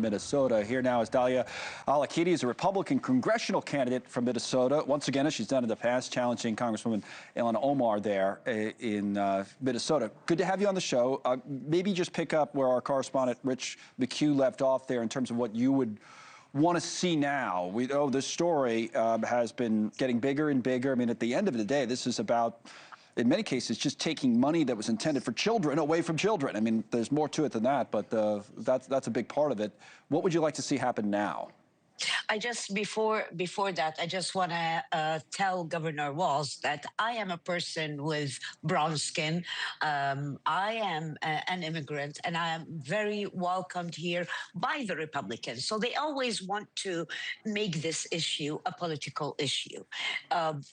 Minnesota. Here now is Dalia Al-Aqidi, is a Republican congressional candidate from Minnesota. Once again, as she's done in the past, challenging Congresswoman Ilhan Omar there in Minnesota. Good to have you on the show. Maybe just pick up where our correspondent Rich McHugh left off there in terms of what you would want to see now. We know this story has been getting bigger and bigger. I mean, at the end of the day, this is about, in many cases, just taking money that was intended for children away from children. I mean, there's more to it than that, but that's a big part of it. What would you like to see happen now? Before that, I just want to tell Governor Walz that I am a person with brown skin. I am an immigrant, and I am very welcomed here by the Republicans. So they always want to make this issue a political issue.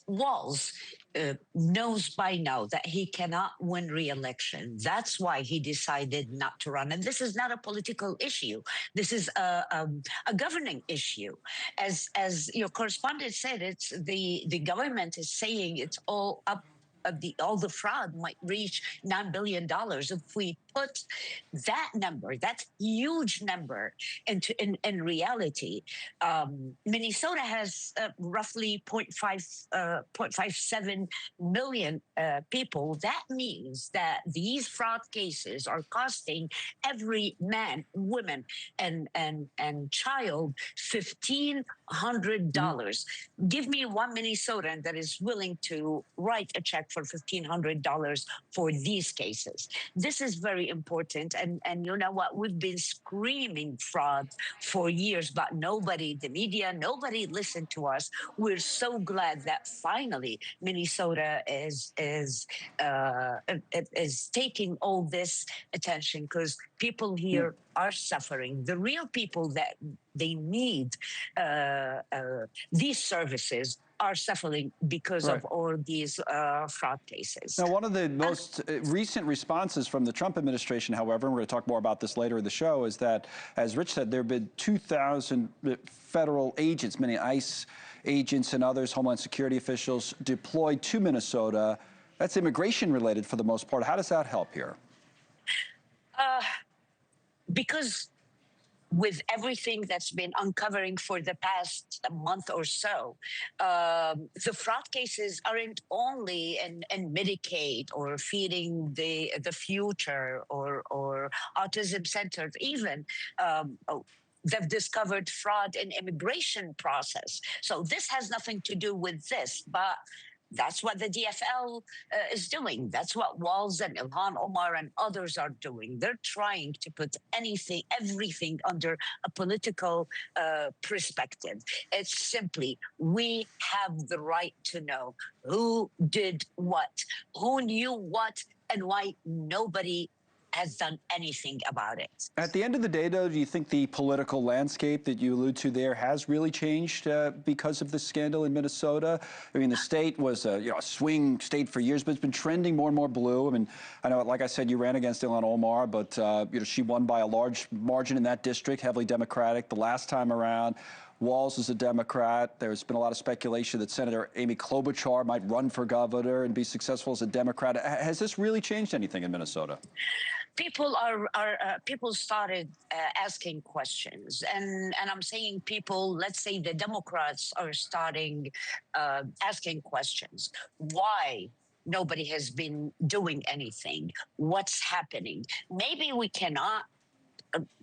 Walz knows by now that he cannot win re-election. That's why he decided not to run. And this is not a political issue. This is a governing issue. As your correspondent said, it's the government is saying it's all up. All the fraud might reach $9 billion. If we put that number, that huge number, in reality, Minnesota has roughly 0.57 million people. That means that these fraud cases are costing every man, woman, and child $1,500. Give me one Minnesotan that is willing to write a check for $1,500 for these cases. This is very important. And you know what? We've been screaming fraud for years, but nobody, the media, nobody listened to us. We're so glad that finally Minnesota is taking all this attention, because people here are suffering. The real people that they need these services are suffering because of all these fraud cases. Now, one of the most recent responses from the Trump administration, however, and we're going to talk more about this later in the show, is that, as Rich said, there have been 2,000 federal agents, many ICE agents and others, Homeland Security officials, deployed to Minnesota. That's immigration related for the most part. How does that help here? Because with everything that's been uncovering for the past month or so, the fraud cases aren't only in Medicaid or feeding the future or autism centers. Even they've discovered fraud in immigration process. So this has nothing to do with this, but that's what the DFL is doing. That's what Walz and Ilhan Omar and others are doing. They're trying to put everything under a political perspective. It's simply, we have the right to know who did what, who knew what, and why nobody has done anything about it. At the end of the day, though, do you think the political landscape that you allude to there has really changed because of the scandal in Minnesota? I mean, the state was a swing state for years, but it's been trending more and more blue. I mean, I know, like I said, you ran against Ilhan Omar, but she won by a large margin in that district, heavily Democratic the last time around. Walz is a Democrat. There's been a lot of speculation that Senator Amy Klobuchar might run for governor and be successful as a Democrat. Has this really changed anything in Minnesota? People people started asking questions, and I'm saying people, let's say the Democrats are starting asking questions. Why nobody has been doing anything? What's happening? Maybe we cannot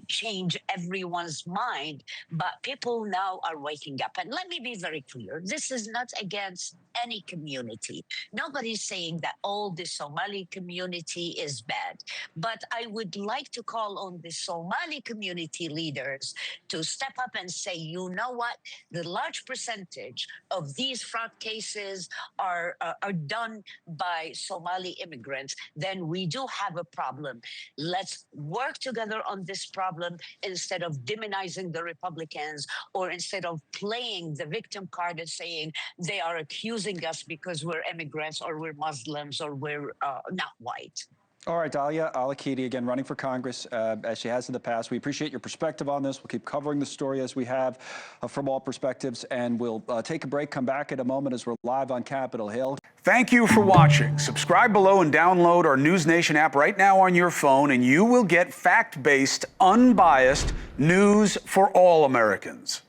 change everyone's mind, but people now are waking up. And let me be very clear, this is not against any community. Nobody's saying that all the Somali community is bad, but I would like to call on the Somali community leaders to step up and say, you know what, the large percentage of these fraud cases are done by Somali immigrants, then we do have a problem. Let's work together on this problem instead of demonizing the Republicans, or instead of playing the victim card and saying they are accusing us because we're immigrants or we're Muslims or we're not white. All right, Dalia Al-Aqidi, again, running for Congress, as she has in the past. We appreciate your perspective on this. We'll keep covering the story as we have from all perspectives, and we'll take a break, come back in a moment as we're live on Capitol Hill. Thank you for watching. Subscribe below and download our NewsNation app right now on your phone, and you will get fact-based, unbiased news for all Americans.